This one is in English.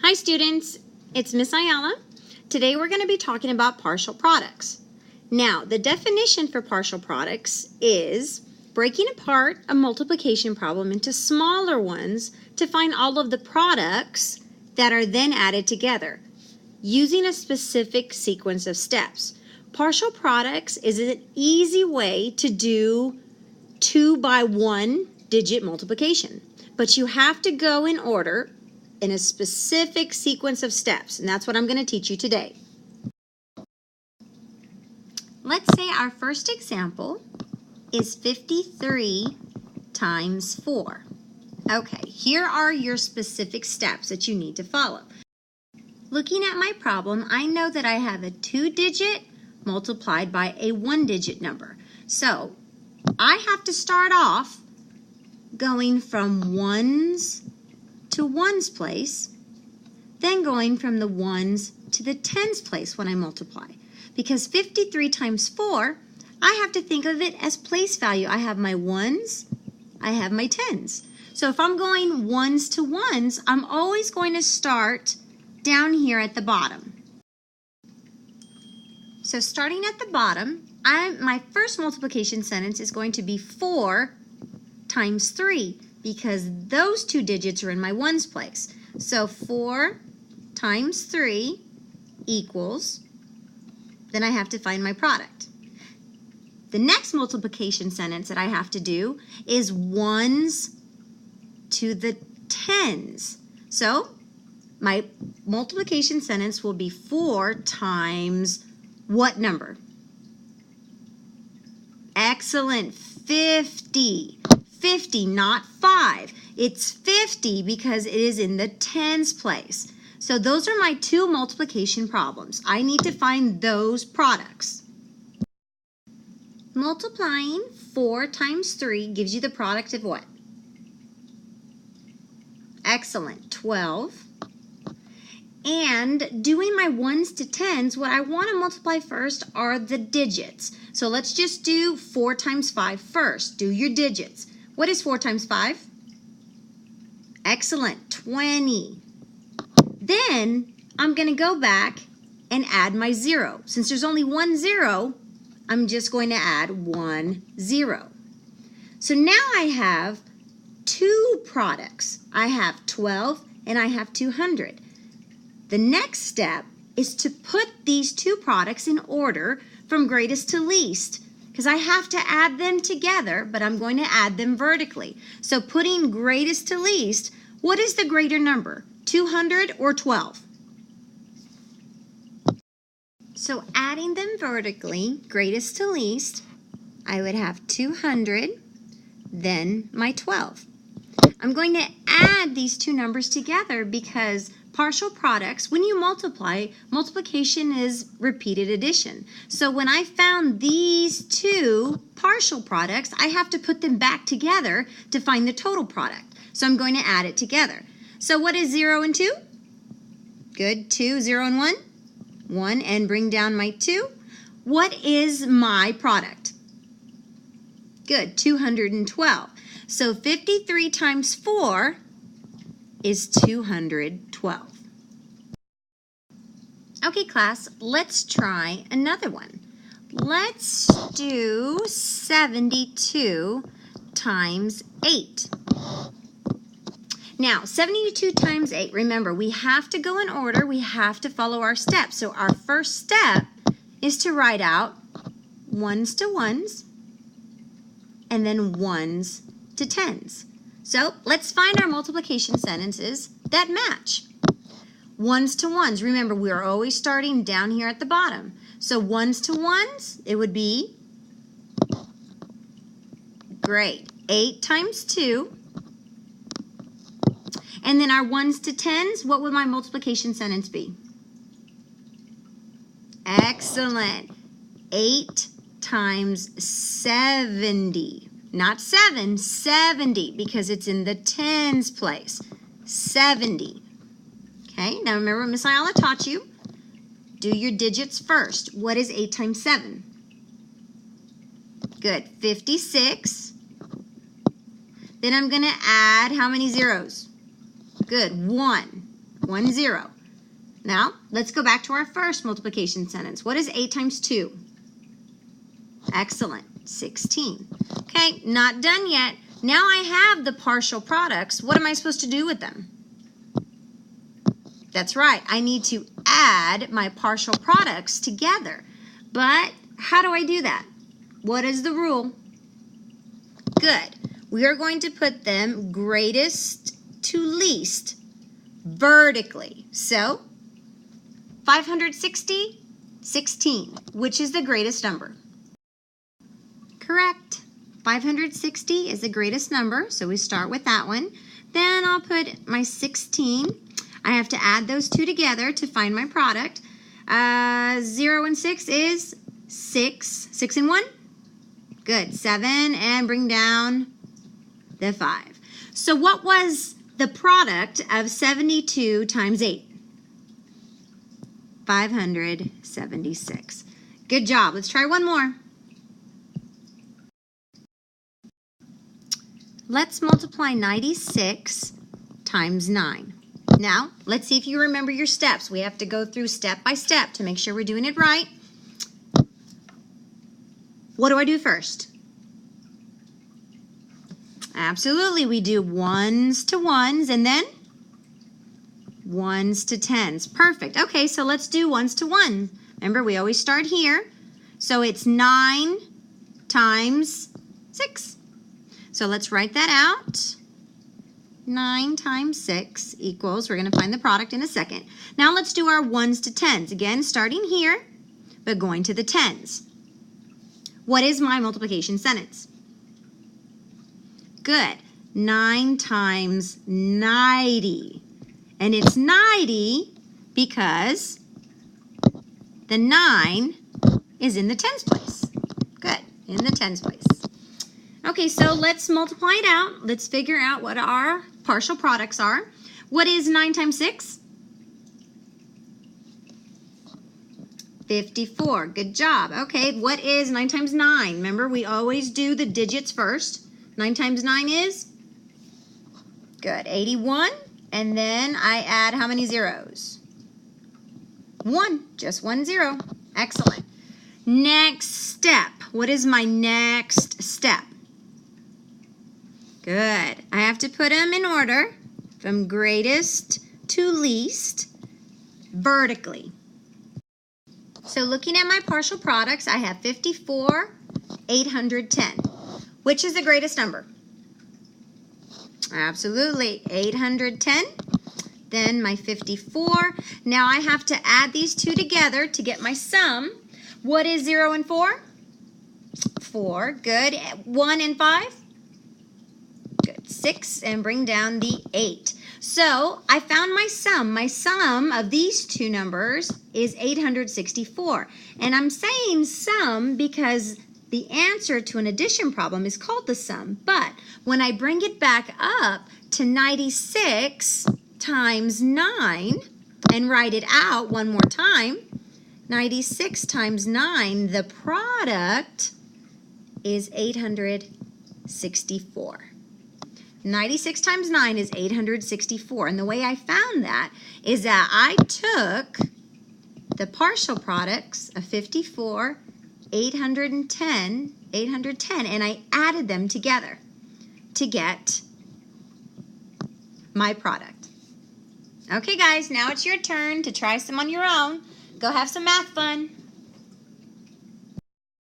Hi students, it's Miss Ayala. Today we're going to be talking about partial products. Now, the definition for partial products is breaking apart a multiplication problem into smaller ones to find all of the products that are then added together using a specific sequence of steps. Partial products is an easy way to do 2 by 1 digit multiplication, but you have to go in order in a specific sequence of steps, and that's what I'm going to teach you today. Let's say our first example is 53 times 4. Okay, here are your specific steps that you need to follow. Looking at my problem, I know that I have a 2-digit multiplied by a 1-digit number. So I have to start off going from ones to ones place, then going from the ones to the tens place when I multiply. Because 53 times 4, I have to think of it as place value. I have my ones, I have my tens. So if I'm going ones to ones, I'm always going to start down here at the bottom. So starting at the bottom, my first multiplication sentence is going to be 4 times 3 because those 2 digits are in my ones place. So 4 times 3 equals, then I have to find my product. The next multiplication sentence that I have to do is ones to the tens. So my multiplication sentence will be 4 times what number? Excellent, 50. 50, not 5. It's 50 because it is in the tens place. So those are my 2 multiplication problems. I need to find those products. Multiplying 4 times 3 gives you the product of what? Excellent, 12. And doing my ones to tens, what I want to multiply first are the digits. So let's just do 4 times 5 first. Do your digits. What is 4 times 5? Excellent, 20. Then I'm going to go back and add my 0. Since there's only one 0, I'm just going to add 1 0. So now I have 2 products. I have 12 and I have 200. The next step is to put these 2 products in order from greatest to least, because I have to add them together, but I'm going to add them vertically. So putting greatest to least, what is the greater number, 200 or 12? So adding them vertically, greatest to least, I would have 200, then my 12. I'm going to add these 2 numbers together because partial products, when you multiply, multiplication is repeated addition. So when I found these 2 partial products, I have to put them back together to find the total product. So I'm going to add it together. So what is 0 and 2? Good, 2, 0 and 1? 1, and bring down my 2. What is my product? Good, 212. So 53 times 4 is 212. Okay, class, let's try another one. Let's do 72 times 8. Now, 72 times 8, remember, we have to go in order. We have to follow our steps. So our first step is to write out ones to ones and then ones to tens. So let's find our multiplication sentences that match. Ones to ones, remember we are always starting down here at the bottom. So ones to ones, it would be, great, 8 times 2. And then our ones to tens, what would my multiplication sentence be? Excellent, 8 times 70. Not 7, 70, because it's in the tens place. 70. Okay, now remember what Miss Ayala taught you. Do your digits first. What is 8 times 7? Good, 56. Then I'm going to add how many zeros? Good, 1. 1, 0. Now, let's go back to our first multiplication sentence. What is 8 times 2? Excellent, 16. Okay, not done yet. Now I have the partial products. What am I supposed to do with them? That's right, I need to add my partial products together. But how do I do that? What is the rule? Good. We are going to put them greatest to least vertically. So, 560, 16. Which is the greatest number? Correct. 560 is the greatest number, so we start with that one. Then I'll put my 16. I have to add those two together to find my product. 0 and 6 is 6. 6 and 1? Good. 7, and bring down the 5. So what was the product of 72 times 8? 576. Good job. Let's try one more. Let's multiply 96 times 9. Now, let's see if you remember your steps. We have to go through step by step to make sure we're doing it right. What do I do first? Absolutely, we do ones to ones and then ones to tens. Perfect. Okay, so let's do ones to one. Remember, we always start here. So it's 9 times 6. So let's write that out. 9 times 6 equals, we're going to find the product in a second. Now let's do our ones to tens. Again, starting here, but going to the tens. What is my multiplication sentence? Good. 9 times 90. And it's 90 because the 9 is in the tens place. Good. In the tens place. Okay, so let's multiply it out. Let's figure out what our partial products are. What is 9 times 6? 54. Good job. Okay, what is 9 times 9? Remember, we always do the digits first. 9 times 9 is? Good. 81. And then I add how many zeros? 1. Just 1 0. Excellent. Next step. What is my next step? Good. I have to put them in order from greatest to least vertically. So looking at my partial products, I have 54, 810. Which is the greatest number? Absolutely, 810. Then my 54. Now I have to add these two together to get my sum. What is 0 and 4? 4. Good. 1 and 5? Good. 6, and bring down the 8. So I found my sum. My sum of these two numbers is 864. And I'm saying sum because the answer to an addition problem is called the sum. But when I bring it back up to 96 times 9 and write it out one more time, 96 times 9, the product is 864. 96 times 9 is 864. And the way I found that is that I took the partial products of 54, 810, and I added them together to get my product. Okay, guys, now it's your turn to try some on your own. Go have some math fun.